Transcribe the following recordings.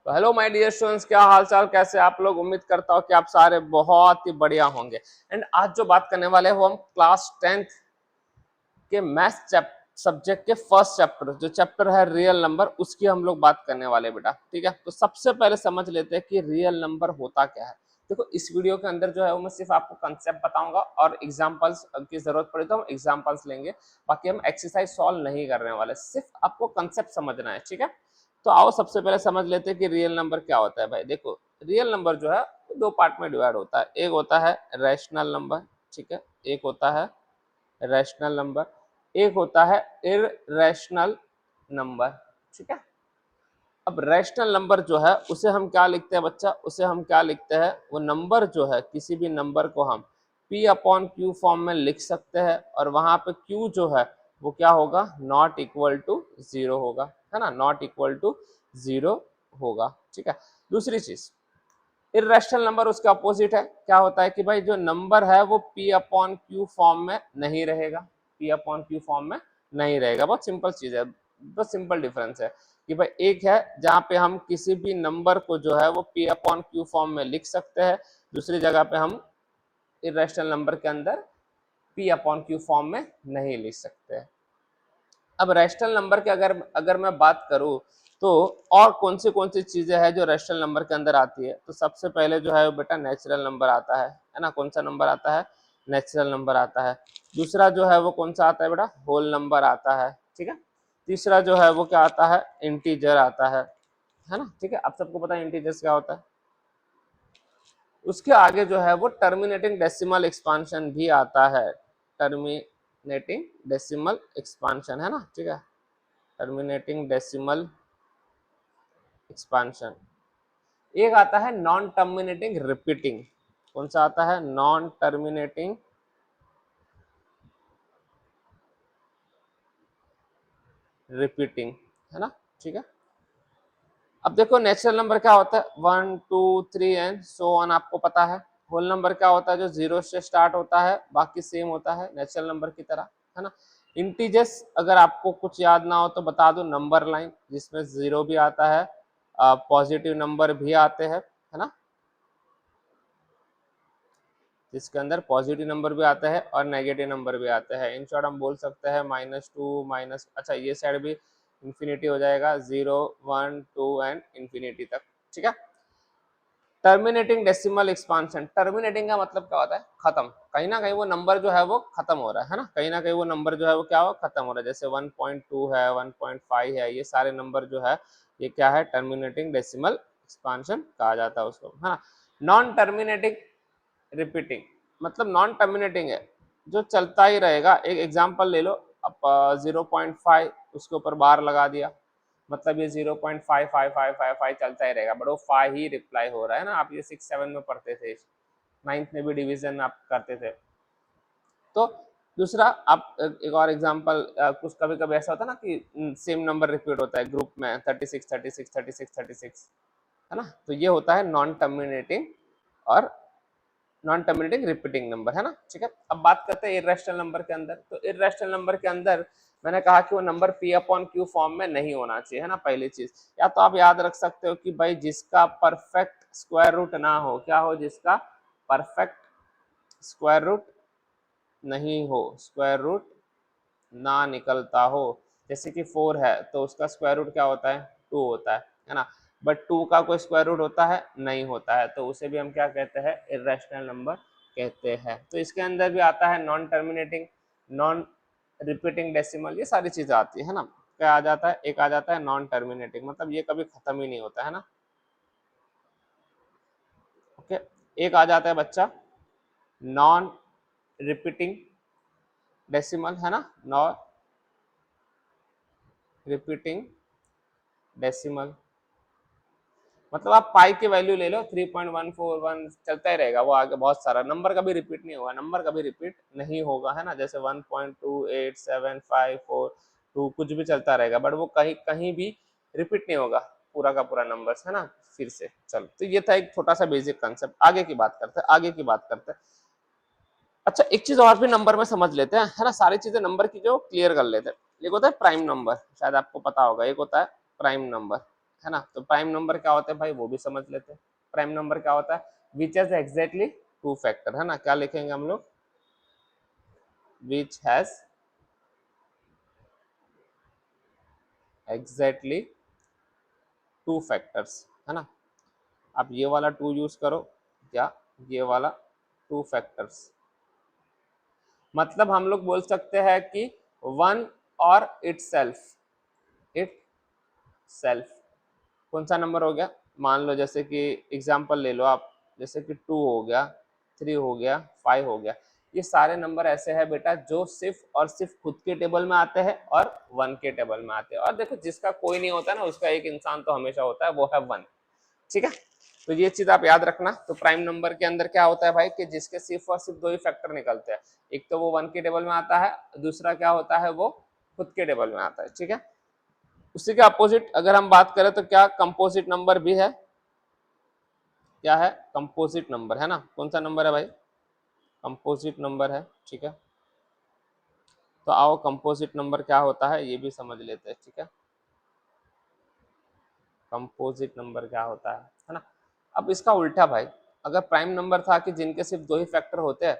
तो hello my dear students, क्या हाल चाल, कैसे आप लोग। उम्मीद करता हूँ कि आप सारे बहुत ही बढ़िया होंगे। एंड आज जो बात करने वाले हैं वो हम क्लास 10th के मैथ्स सब्जेक्ट के फर्स्ट चैप्टर, जो चैप्टर है रियल नंबर, उसकी हम लोग बात करने वाले बेटा। ठीक है, तो सबसे पहले समझ लेते हैं कि रियल नंबर होता क्या है। देखो, इस वीडियो के अंदर जो है वो मैं सिर्फ आपको कंसेप्ट बताऊंगा और एग्जांपल्स की जरूरत पड़े तो हम एग्जांपल्स लेंगे। बाकी हम एक्सरसाइज सॉल्व नहीं करने वाले, सिर्फ आपको कंसेप्ट समझना है। ठीक है, तो आओ सबसे पहले समझ लेते हैं कि रियल नंबर क्या होता है। भाई देखो, रियल नंबर जो है दो पार्ट में डिवाइड होता है। एक होता है रैशनल नंबर, ठीक है, एक होता है रैशनल नंबर, एक होता है इररेशनल नंबर। ठीक है, अब रैशनल नंबर जो है उसे हम क्या लिखते हैं बच्चा, उसे हम क्या लिखते हैं, वो नंबर जो है, किसी भी नंबर को हम p अपॉन क्यू फॉर्म में लिख सकते हैं और वहां पे q जो है वो क्या होगा, नॉट इक्वल टू जीरो होगा, है ना, नॉट इक्वल टू जीरो होगा। ठीक है, दूसरी चीज, इर्रेशनल नंबर उसका अपोजिट है। क्या होता है कि भाई जो नंबर है वो p अपॉन क्यू फॉर्म में नहीं रहेगा, p अपॉन क्यू फॉर्म में नहीं रहेगा। बहुत सिंपल चीज है, बहुत सिंपल डिफरेंस है कि भाई एक है जहाँ पे हम किसी भी नंबर को जो है वो p अपॉन क्यू फॉर्म में लिख सकते हैं, दूसरी जगह पे हम इर्रेशनल नंबर के अंदर p अपॉन क्यू फॉर्म में नहीं लिख सकते हैं। अब रैशनल नंबर के अगर अगर मैं बात करूं तो और कौन सी चीजें हैं जो रैशनल नंबर के अंदर आती है, तो सबसे पहले जो है बेटा नेचुरल नंबर आता है ना। कौन सा नंबर आता है, नेचुरल नंबर आता है। दूसरा जो है वो कौन सा आता है बेटा, होल नंबर आता है। ठीक है, तीसरा जो है वो क्या आता है, इंटीजर आता है ना। ठीक है, आप सबको पता है इंटीजर्स क्या होता है। उसके आगे जो है वो टर्मिनेटिंग डेसिमल एक्सपांशन भी आता है, टर्मिनेटिंग डेसिमल एक्सपांशन, है ना। ठीक है, टर्मिनेटिंग डेसिमल एक्सपांशन। एक आता है नॉन टर्मिनेटिंग रिपीटिंग। कौन सा आता है, नॉन टर्मिनेटिंग रिपीटिंग, है ना। ठीक है, अब देखो नेचुरल नंबर क्या होता है, 1 2 3 एंड सो ऑन, आपको पता है। होल नंबर क्या होता है, जो जीरो से स्टार्ट होता है, बाकी सेम होता है नेचुरल नंबर की तरह, है ना। इंटीजर्स अगर आपको कुछ याद ना हो तो बता दो, नंबर लाइन जिसमें जीरो भी आता है, पॉजिटिव नंबर भी आते हैं, है ना, जिसके अंदर पॉजिटिव नंबर भी आता है और नेगेटिव नंबर भी आते हैं। इन शॉर्ट हम बोल सकते हैं -2 माइनस, अच्छा ये साइड भी इंफिनिटी हो जाएगा, 0 1 2 एंड इंफिनिटी तक। ठीक है, टर्मिनेटिंग डेसिमल एक्सपांशन। टर्मिनेटिंग का मतलब क्या होता है, खत्म। कहीं ना कहीं वो नंबर जो है वो खत्म हो रहा है ना, कहीं ना कहीं वो नंबर जो है वो क्या हो, खत्म हो रहा है। जैसे 1.2 है, 1.5 है, ये सारे नंबर जो है ये क्या है, टर्मिनेटिंग डेसिमल एक्सपांशन कहा जाता है उसको, है ना। नॉन टर्मिनेटिंग रिपीटिंग मतलब नॉन टर्मिनेटिंग है, जो चलता ही रहेगा। एक एग्जांपल ले लो, आप 0.5 उसके ऊपर बार लगा दिया, मतलब ये 0.5555 चलता ही रहेगा, बट वो 5 ही रिप्लाई हो रहा है ना। आप ये 6 7 में पढ़ते थे, 9th में भी डिवीजन आप करते थे। तो दूसरा, आप एक और एग्जांपल, कुछ कभी कभी ऐसा होता है ना कि सेम नंबर रिपीट होता है ग्रुप में, 36 36 36 36, है ना। तो ये होता है नॉन टर्मिनेटिंग और नॉन टर्मिनेटिंग रिपीटिंग नंबर, है ना। ठीक है, अब बात करते हैं इर्रेशनल नंबर के अंदर। तो इर्रेशनल नंबर के अंदर मैंने कहा कि वो number p upon Q form में नहीं होना चाहिए, है ना, पहली चीज। या तो आप याद रख सकते हो कि भाई जिसका परफेक्ट स्क्वायर रूट ना हो, क्या हो, जिसका परफेक्ट स्क्वायर रूट नहीं हो, स्क्वायर रूट ना निकलता हो। जैसे कि 4 है तो उसका स्क्वायर रूट क्या होता है, 2 होता है ना। बट 2 का कोई स्क्वायर रूट होता है, नहीं होता है, तो उसे भी हम क्या कहते हैं, इर्रेशनल नंबर कहते हैं। तो इसके अंदर भी आता है non terminating, non repeating decimal, ये सारी चीजें आती है ना। क्या आ जाता है, एक आ जाता है नॉन टर्मिनेटिंग, मतलब ये कभी खत्म ही नहीं होता है ना। ओके, एक आ जाता है बच्चा नॉन रिपीटिंग डेसिमल, है ना, नॉन रिपीटिंग डेसिमल। मतलब आप पाई की वैल्यू ले लो 3.141, चलता ही रहेगा वो आगे, बहुत सारा नंबर कभी रिपीट नहीं होगा, नंबर कभी रिपीट नहीं होगा, है ना। जैसे 1.28754 कुछ भी चलता रहेगा, बट वो कहीं कहीं भी रिपीट नहीं होगा पूरा का पूरा नंबर्स, है ना। फिर से चलो, तो ये था एक छोटा सा बेसिक कंसेप्ट। आगे की बात करते हैं, आगे की बात करते हैं। अच्छा, एक चीज और भी नंबर में समझ लेते हैं, है ना, सारी चीजें नंबर की जो क्लियर कर लेते हैं। एक होता है प्राइम नंबर, शायद आपको पता होगा, एक होता है प्राइम नंबर, है ना। तो प्राइम नंबर क्या होता है भाई वो भी समझ लेते हैं। प्राइम नंबर क्या होता है, which has exactly two factor, है ना। क्या लिखेंगे हम लोग, which has exactly two factors, है ना। आप ये वाला टू यूज करो या ये वाला टू फैक्टर्स, मतलब हम लोग बोल सकते हैं कि वन और इट सेल्फ कौन सा नंबर हो गया, मान लो जैसे कि एग्जांपल ले लो आप, जैसे कि 2 हो गया, 3 हो गया, 5 हो गया, ये सारे नंबर ऐसे हैं बेटा जो सिर्फ और सिर्फ खुद के टेबल में आते हैं और 1 के टेबल में आते हैं। और देखो जिसका कोई नहीं होता ना उसका एक इंसान तो हमेशा होता है, वो है 1, ठीक है। तो ये चीज आप याद रखना। तो प्राइम नंबर के अंदर क्या होता है भाई कि जिसके सिर्फ और सिर्फ दो ही फैक्टर निकलते हैं, एक तो वो 1 के टेबल में आता है, दूसरा क्या होता है वो खुद के टेबल में आता है, ठीक है। उसी के अपोजिट अगर हम बात करें तो क्या कंपोजिट नंबर भी है, क्या है कंपोजिट नंबर, है ना। कौन सा नंबर है भाई, कंपोजिट नंबर है, ठीक है। तो आओ कंपोजिट नंबर क्या होता है ये भी समझ लेते हैं, ठीक है। कंपोजिट नंबर क्या होता है ना। अब इसका उल्टा भाई, अगर प्राइम नंबर था कि जिनके सिर्फ दो ही फैक्टर होते हैं,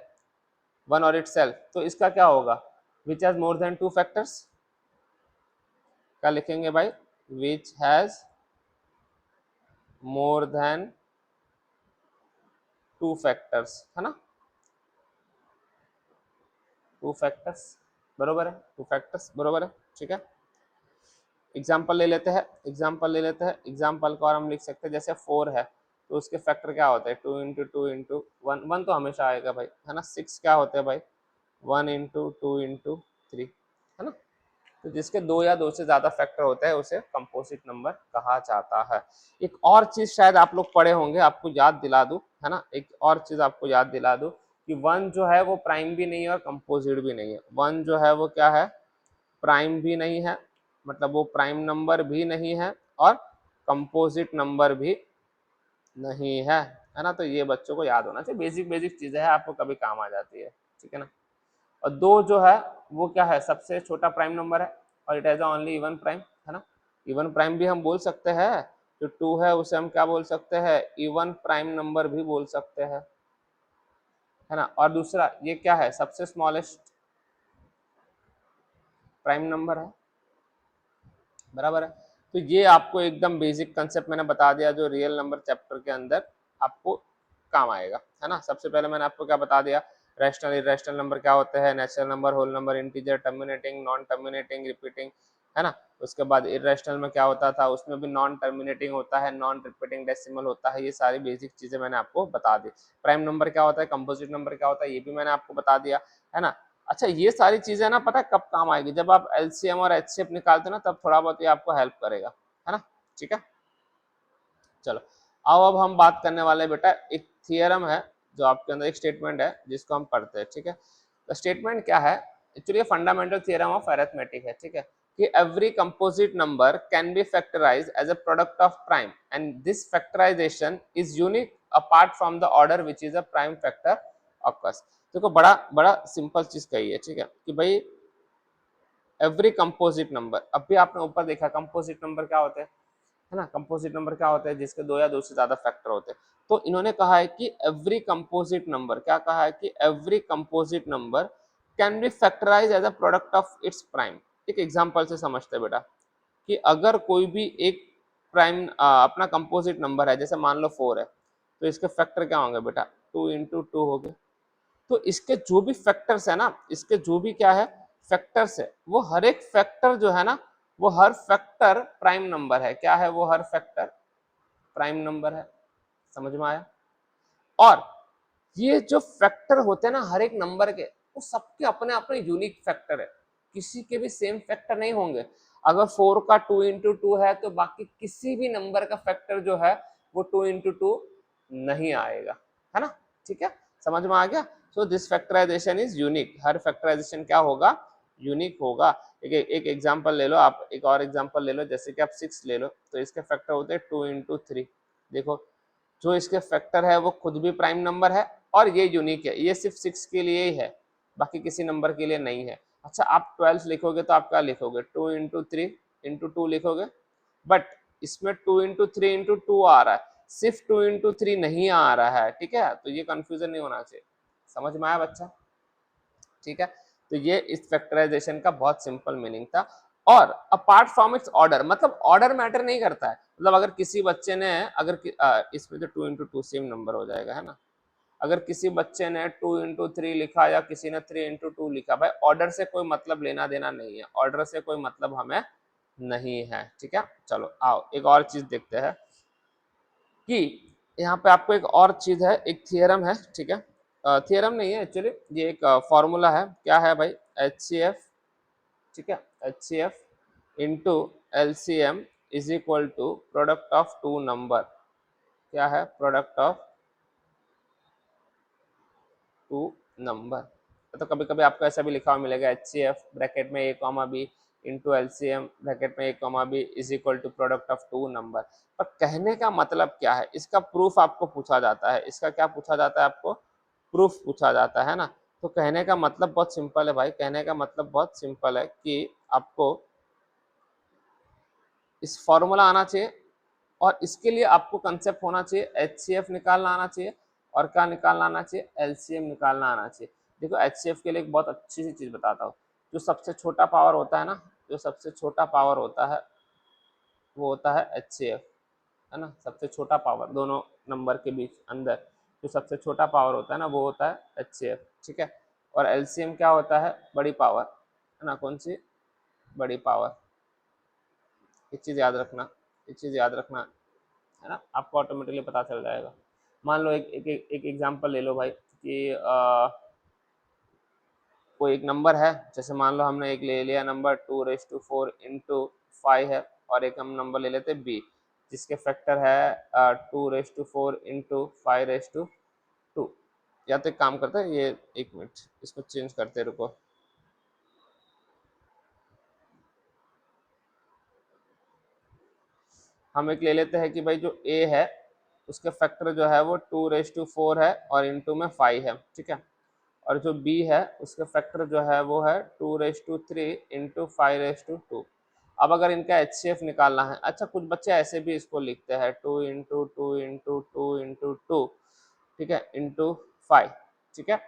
1 और इट सेल्फ, तो इसका क्या होगा, which has more than 2 factors. क्या लिखेंगे भाई, which has more than 2 factors, है ना। 2 फैक्टर्स बरोबर है, 2 फैक्टर्स बरोबर है, ठीक है। एग्जाम्पल ले लेते हैं, एग्जाम्पल को और हम लिख सकते हैं, जैसे 4 है तो उसके फैक्टर क्या होते हैं, 2 इंटू 2 इंटू 1, 1 तो हमेशा आएगा भाई, है ना। 6 क्या होते हैं भाई, 1 इंटू 2 इंटू 3, है ना। तो जिसके दो या दो से ज्यादा फैक्टर होते हैं उसे कंपोजिट नंबर कहा जाता है। एक और चीज शायद आप लोग पढ़े होंगे, आपको याद दिला दूं, है ना। एक और चीज आपको याद दिला दूं कि 1 जो है वो प्राइम भी नहीं है और कंपोजिट भी नहीं है। 1 जो है वो क्या है, प्राइम भी नहीं है, मतलब वो प्राइम नंबर भी नहीं है और कंपोजिट नंबर भी नहीं है ना। तो ये बच्चों को याद होना चाहिए, बेसिक बेसिक चीजें हैं, आपको कभी काम आ जाती है, ठीक है ना। और 2 जो है वो क्या है, सबसे छोटा प्राइम नंबर है और it has only even prime, है ना। इवन प्राइम भी हम बोल सकते हैं, जो 2 है उसे हम क्या बोल सकते हैं, इवन प्राइम नंबर भी बोल सकते हैं, है ना। और दूसरा ये क्या है, सबसे स्मॉलेस्ट प्राइम नंबर है, बराबर है। तो ये आपको एकदम बेसिक कंसेप्ट मैंने बता दिया जो रियल नंबर चैप्टर के अंदर आपको काम आएगा, है ना। सबसे पहले मैंने आपको क्या बता दिया, रैशनल इरेशनल नंबर क्या होते हैं, natural number, whole number, integer, terminating, non terminating, repeating, है ना। उसके बाद इरेशनल में क्या होता था, उसमें भी नॉन टर्मिनेटिंग होता है, नॉन रिपीटिंग डेसिमल होता है, ये सारी बेसिक चीजें मैंने आपको बता दी। प्राइम नंबर क्या होता है, कंपोजिट नंबर क्या होता है, ये भी मैंने आपको बता दिया, है ना। अच्छा ये सारी चीजें ना पता है कब काम आएगी, जब आप एलसीएम और एचसीएफ निकालते ना तब थोड़ा बहुत ये आपको हेल्प करेगा, है ना, ठीक है। चलो आओ अब हम बात करने वाले बेटा एक थियरम है जो आपके अंदर एक स्टेटमेंट है जिसको हम पढ़ते हैं, ठीक है। तो स्टेटमेंट क्या है, actually fundamental theorem of arithmetic है, ठीक है, कि every composite number can be factorised as a product of prime and this factorisation is unique apart from the order which is a prime factor occurs. देखो बड़ा बड़ा simple चीज कही है, ठीक है, कि भाई एवरी कंपोजिट नंबर, अभी आपने ऊपर देखा कंपोजिट नंबर क्या होते हैं, है ना। कंपोजिट नंबर क्या होता है, जिसके दो या दो से ज्यादा फैक्टर होते हैं। तो इन्होंने कहा है कि एवरी कंपोजिट नंबर, क्या कहा है कि every composite number can be factorise as a product of its prime. एक एग्जांपल से समझते बेटा कि अगर कोई भी एक प्राइम अपना कंपोजिट नंबर है, जैसे मान लो 4 है, तो इसके फैक्टर क्या होंगे बेटा, 2 इंटू 2 हो गए। तो इसके जो भी फैक्टर्स है ना, इसके जो भी क्या है फैक्टर्स है, वो हर एक फैक्टर जो है ना, वो हर फैक्टर प्राइम नंबर है। क्या है वो, हर फैक्टर प्राइम नंबर है। समझ में आया। और ये जो फैक्टर होते हैं ना हर एक नंबर के, वो सबके अपने अपने यूनिक फैक्टर है, किसी के भी सेम फैक्टर नहीं होंगे। अगर 4 का 2 इंटू 2 है तो बाकी किसी भी नंबर का फैक्टर जो है वो 2 इंटू 2 नहीं आएगा, है ना, ठीक है, समझ में आ गया। So this factorisation is unique, हर फैक्टराइजेशन क्या होगा, यूनिक होगा। एक एग्जांपल ले लो आप, एक और एग्जांपल ले लो, जैसे कि आप 6 ले लो, तो इसके फैक्टर होते हैं 2 इंटू 3। देखो जो इसके फैक्टर है वो खुद भी प्राइम नंबर है और ये यूनिक है, ये सिर्फ 6 के लिए ही है, बाकी किसी नंबर के लिए नहीं है। अच्छा आप 12 लिखोगे तो आप क्या लिखोगे, 2 इंटू 3 इंटू 2 लिखोगे, बट इसमें 2 × 3 × 2 आ रहा है, सिर्फ 2 × 3 नहीं आ रहा है, ठीक है। तो ये कंफ्यूजन नहीं होना चाहिए, समझ में आया बच्चा, ठीक है। तो ये इस फैक्टराइजेशन का बहुत सिंपल मीनिंग था। और अपार्ट फ्रॉम इट्स ऑर्डर, मतलब ऑर्डर मैटर नहीं करता है, मतलब अगर किसी बच्चे ने इसमें तो 2 × 2 सेम नंबर हो जाएगा, है ना। अगर किसी बच्चे ने 2 × 3 लिखा या किसी ने 3 × 2 लिखा, भाई ऑर्डर से कोई मतलब लेना देना नहीं है, ऑर्डर से कोई मतलब हमें नहीं है, ठीक है। चलो आओ एक और चीज देखते हैं कि यहाँ पे आपको एक और चीज है, एक थियरम है, ठीक है। थियरम नहीं है एक्चुअली, ये एक फॉर्मूला है, क्या है भाई, HCF, ठीक है, HCF into LCM is equal to product of two number, क्या है, प्रोडक्ट ऑफ टू नंबर। तो कभी कभी आपको ऐसा भी लिखा हुआ मिलेगा, HCF ब्रैकेट में A, B into LCM bracket में A, B is equal to product of two number. पर कहने का मतलब क्या है, इसका प्रूफ आपको पूछा जाता है, इसका क्या पूछा जाता है, आपको प्रूफ पूछा जाता है ना। तो कहने का मतलब बहुत सिंपल है भाई, कहने का मतलब बहुत सिंपल है कि आपको इस फॉर्मूला आना चाहिए, और इसके लिए आपको कंसेप्ट होना चाहिए, HCF निकालना आना चाहिए, और क्या निकालना आना चाहिए, LCM निकालना आना चाहिए। देखो HCF के लिए एक बहुत अच्छी सी चीज बताता हूँ, जो सबसे छोटा पावर होता है ना, जो सबसे छोटा पावर होता है वो होता है HCF, है ना। सबसे छोटा पावर दोनों नंबर के बीच अंदर जो सबसे छोटा पावर होता है ना, वो होता है HCF, ठीक है। और LCM क्या होता है, बड़ी पावर, है ना, कौन सी, बड़ी पावर। एक चीज याद रखना, एक चीज याद रखना, है ना, आपको ऑटोमेटिकली पता चल जाएगा। मान लो एक एग्जांपल ले लो भाई कि कोई एक नंबर है, जैसे मान लो हमने एक ले लिया नंबर 2⁴ इंटू 5 है, और एक हम नंबर ले लेते b जिसके फैक्टर है 2⁴ इंटू 5⁵2। या तो एक काम करते हैं, ये एक मिनट इसको चेंज करते, रुको। हम एक ले लेते हैं कि भाई जो a है उसके फैक्टर जो है वो 2⁴ है और इंटू में 5 है, ठीक है। और जो b है उसके फैक्टर जो है वो है 2⁵ इंटू 5⁵2। अब अगर इनका HCF निकालना है, अच्छा कुछ बच्चे ऐसे भी इसको लिखते हैं 2 × 2 × 2 × 2, ठीक है, इंटू 5, ठीक है,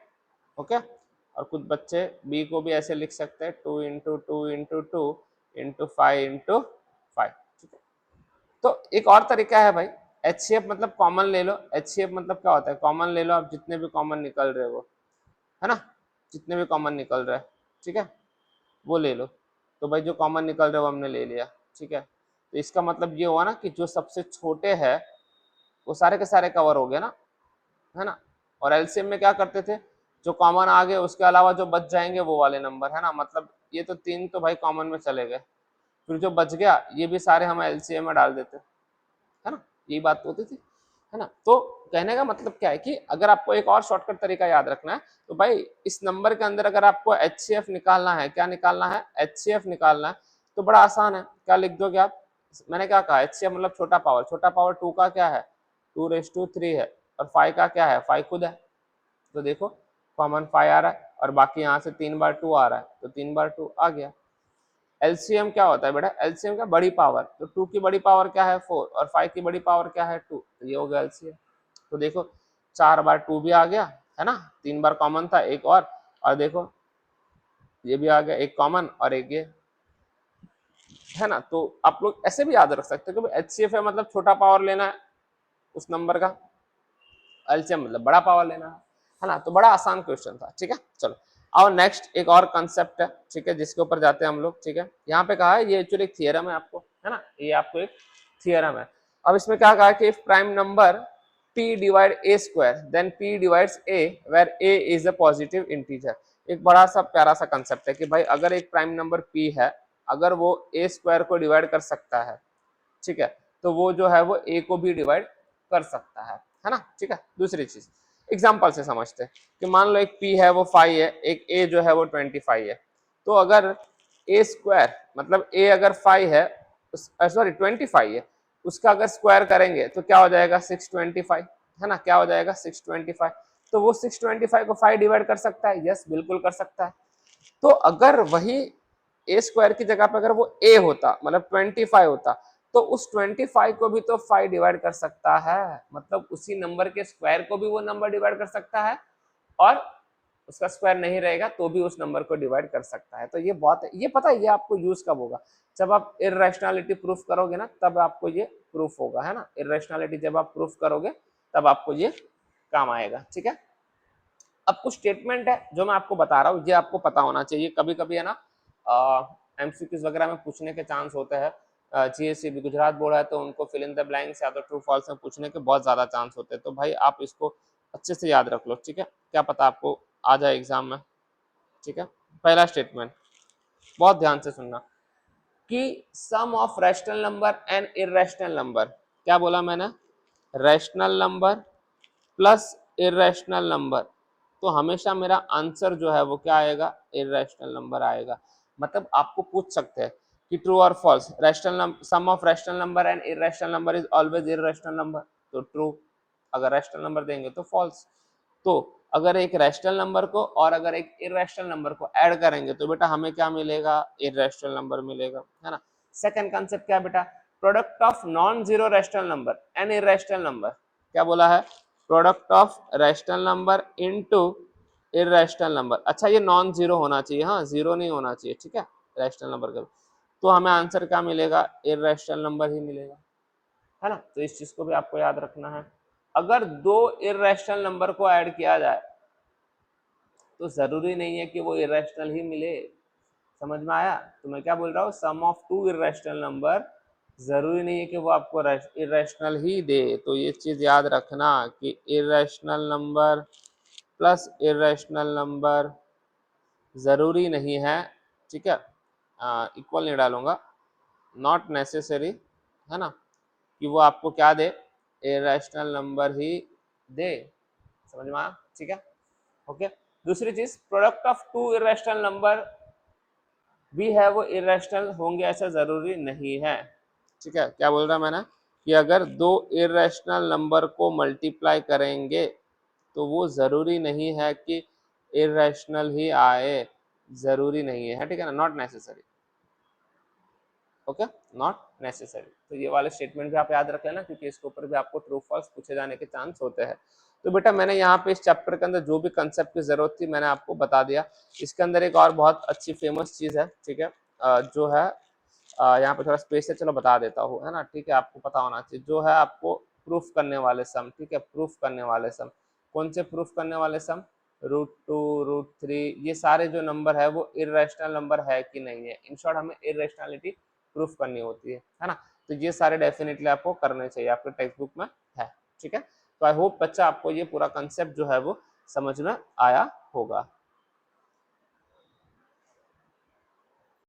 ओके। और कुछ बच्चे b को भी ऐसे लिख सकते हैं 2 × 2 × 2 इंटू 5 × 5, ठीक है। तो एक और तरीका है भाई, HCF मतलब कॉमन ले लो, HCF मतलब क्या होता है, कॉमन ले लो, आप जितने भी कॉमन निकल रहे हो, है ना, जितने भी कॉमन निकल रहा है, ठीक है, वो ले लो। तो भाई जो कॉमन निकल रहा है वो हमने ले लिया, ठीक है। तो इसका मतलब ये हुआ ना कि जो सबसे छोटे हैं वो सारे के सारे कवर हो गए ना, है ना। और एलसीएम में क्या करते थे, जो कॉमन आ गए उसके अलावा जो बच जाएंगे वो वाले नंबर, है ना, मतलब ये तो 3 तो भाई कॉमन में चले गए, फिर जो बच गया ये भी सारे हम एलसीएम में डाल देते, है ना, यही बात होती थी, है ना। तो कहने का मतलब क्या है कि अगर आपको एक और शॉर्टकट तरीका याद रखना है, तो भाई इस नंबर के अंदर अगर आपको HCF निकालना है, क्या निकालना है, HCF निकालना है, तो बड़ा आसान है, क्या लिख दोगे आप, मैंने क्या कहा, HCF मतलब छोटा पावर, छोटा पावर 2 का क्या है, 2⁵3 है, और 5 का क्या है, 5 खुद है। तो देखो कॉमन 5 आ रहा है, और बाकी यहाँ से 3 बार 2 आ रहा है, तो 3 बार 2 आ गया। एलसीएम क्या होता है बेटा, एलसीएम का बड़ी पावर, तो 2 की बड़ी पावर क्या है 4, और 5 की बड़ी पावर क्या है 2, तो ये हो गया एलसीएम। तो देखो 4 बार 2 भी आ गया, है ना, 3 बार कॉमन था एक और देखो ये भी आ गया एक कॉमन और एक ये, है ना। तो आप लोग ऐसे भी याद रख सकते हो कि HCF है मतलब छोटा पावर लेना है उस नंबर का, एलसीएम मतलब बड़ा पावर लेना है ना। तो बड़ा आसान क्वेश्चन था, ठीक है। चलो और नेक्स्ट एक और कंसेप्ट है, ठीक है, जिसके ऊपर जाते हैं हम लोग, ठीक है। यहाँ पे कहा है ये एक्चुअली एक थियरम है आपको, है ना, ये आपको एक थियरम है। अब इसमें क्या कहा कि if prime number p divide a² then p divides a where a is a positive integer. एक बड़ा सा प्यारा सा कंसेप्ट है कि भाई अगर एक प्राइम नंबर p है, अगर वो a² को डिवाइड कर सकता है, ठीक है, तो वो जो है वो a को भी डिवाइड कर सकता है ना, ठीक है। दूसरी चीज एग्जांपल से समझते हैं कि मान लो एक p है वो 5 है, एक a जो है वो 25 है, तो अगर a² मतलब a अगर 5 है, सॉरी 25 है, उसका अगर स्क्वायर करेंगे तो क्या हो जाएगा 625, है ना, क्या हो जाएगा 625। तो वो 625 को 5 डिवाइड कर सकता है, यस बिल्कुल कर सकता है। तो अगर वही a² की जगह पे अगर वो a होता मतलब 25 होता, तो तो उस 25 को भी तो 5 डिवाइड कर सकता है, मतलब उसी नंबर के स्क्वायर को भी वो नंबर डिवाइड कर सकता है, और उसका स्क्वायर नहीं रहेगा तो भी उस नंबर को डिवाइड कर सकता है। तो ये बहुत है, ये पता है ये आपको यूज कब होगा, जब आप इर्रेशनैलिटी प्रूफ करोगे ना, तब आपको ये प्रूफ होगा, है ना। इर्रेशनैलिटी जब आप प्रूफ करोगे तब आपको ये काम आएगा, ठीक है। अब कुछ स्टेटमेंट है जो मैं आपको बता रहा हूँ, ये आपको पता होना चाहिए। कभी कभी है ना एमसीक्यूज वगैरह में पूछने के चांस होते हैं, जीएससीबी गुजरात बोर्ड है तो उनको फिल इन द ब्लैंक्स या तो ट्रू फॉल्स में पूछने के बहुत ज्यादा चांस होते हैं। तो भाई आप इसको अच्छे से याद रख लो, ठीक है, क्या पता आपको आ जाए एग्जाम में, ठीक है। पहला स्टेटमेंट बहुत ध्यान से सुनना कि sum of rational number and irrational number, क्या बोला मैंने, rational number plus irrational number, तो हमेशा मेरा आंसर जो है वो क्या आएगा, इर्रेशनल नंबर आएगा। मतलब आपको पूछ सकते हैं कि ट्रू और false, rational sum of rational number and irrational number is always irrational number, तो ट्रू। अगर रैशनल नंबर देंगे तो फॉल्स। तो अगर एक रैशनल नंबर को और अगर एक इर्रेशनल नंबर को ऐड करेंगे तो बेटा हमें क्या मिलेगा, इर्रेशनल नंबर मिलेगा, है ना। सेकंड कांसेप्ट क्या है बेटा, product of non zero rational number and irrational number, क्या बोला है, product of rational number into irrational number. अच्छा ये नॉन जीरो होना चाहिए, हाँ जीरो नहीं होना चाहिए, ठीक है, रैशनल नंबर का। तो हमें आंसर क्या मिलेगा, इर्रेशनल नंबर ही मिलेगा, है ना। तो इस चीज को भी आपको याद रखना है। अगर दो इर्रेशनल नंबर को ऐड किया जाए तो जरूरी नहीं है कि वो इरेशनल ही मिले, समझ में आया। तो मैं क्या बोल रहा हूँ, सम ऑफ टू इरेशनल नंबर जरूरी नहीं है कि वो आपको इरेशनल ही दे। तो ये चीज याद रखना कि irrational number plus irrational number जरूरी नहीं है, ठीक है, इक्वल नहीं डालूंगा, नॉट नेसेसरी, है ना, कि वो आपको क्या दे, इरेशनल नंबर ही दे, समझ में आया, ठीक है, ओके। दूसरी चीज, product of two irrational number भी है वो इरेशनल होंगे ऐसा जरूरी नहीं है, ठीक है। क्या बोल रहा मैंने कि अगर दो इरेशनल नंबर को मल्टीप्लाई करेंगे तो वो जरूरी नहीं है कि इरेशनल ही आए, जरूरी नहीं है, ठीक है ना, not necessary, okay, not necessary. तो ये वाले स्टेटमेंट भी आप याद रख लेना क्योंकि इसके ऊपर भी आपको ट्रू फॉल्स पूछे जाने के चांस होते हैं। तो बेटा मैंने यहाँ पे इस चैप्टर के अंदर जो भी कंसेप्ट की जरूरत थी मैंने आपको बता दिया। इसके अंदर एक और बहुत अच्छी फेमस चीज है, ठीक है, जो है यहाँ पे थोड़ा स्पेस है, चलो बता देता हूँ, है ना, ठीक है, आपको पता होना चाहिए, जो है आपको प्रूफ करने वाले सम, ठीक है, प्रूफ करने वाले सम, कौन से प्रूफ करने वाले सम, √2 √3, ये सारे जो नंबर है वो इरेशनल नंबर है कि नहीं है, इन शॉर्ट हमें इरेशनैलिटी प्रूफ करनी होती है ना। तो ये सारे डेफिनेटली आपको करने चाहिए, आपके टेक्स्ट बुक में है, ठीक है। तो आई होप बच्चा आपको ये पूरा कंसेप्ट जो है वो समझ में आया होगा।